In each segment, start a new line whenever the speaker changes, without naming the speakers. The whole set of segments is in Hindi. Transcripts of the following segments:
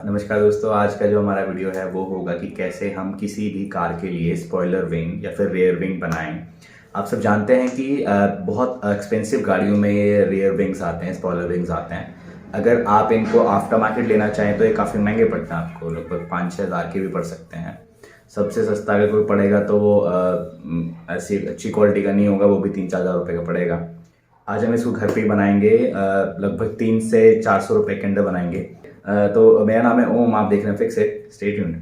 नमस्कार दोस्तों, आज का जो हमारा वीडियो है वो होगा कि कैसे हम किसी भी कार के लिए स्पॉइलर विंग या फिर रेयर विंग बनाएं। आप सब जानते हैं कि बहुत एक्सपेंसिव गाड़ियों में ये रेयर विंग्स आते हैं, स्पॉइलर विंग्स आते हैं। अगर आप इनको आफ्टर मार्केट लेना चाहें तो ये काफ़ी महंगे पड़ते हैं, आपको लगभग 5-6 हज़ार के भी पड़ सकते हैं। सबसे सस्ता अगर कोई पड़ेगा तो वो ऐसी अच्छी क्वालिटी का नहीं होगा, वो भी 3-4 हज़ार रुपये का पड़ेगा। आज हम इसको घर पे ही बनाएंगे, लगभग 300 से 400 रुपये के अंदर बनाएंगे। तो मेरा नाम है ओम, आप देख रहे हैं fix it, stay tuned.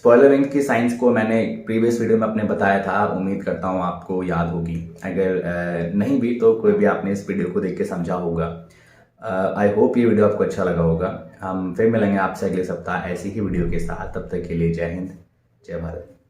Spoiler wing की साइंस को मैंने प्रीवियस वीडियो में अपने बताया था, उम्मीद करता हूँ आपको याद होगी। अगर नहीं भी तो कोई भी आपने इस वीडियो को देख के समझा होगा। आई होप ये वीडियो आपको अच्छा लगा होगा। हम फिर मिलेंगे आपसे अगले सप्ताह ऐसी ही वीडियो के साथ। तब तक के लिए जय हिंद, जय भारत।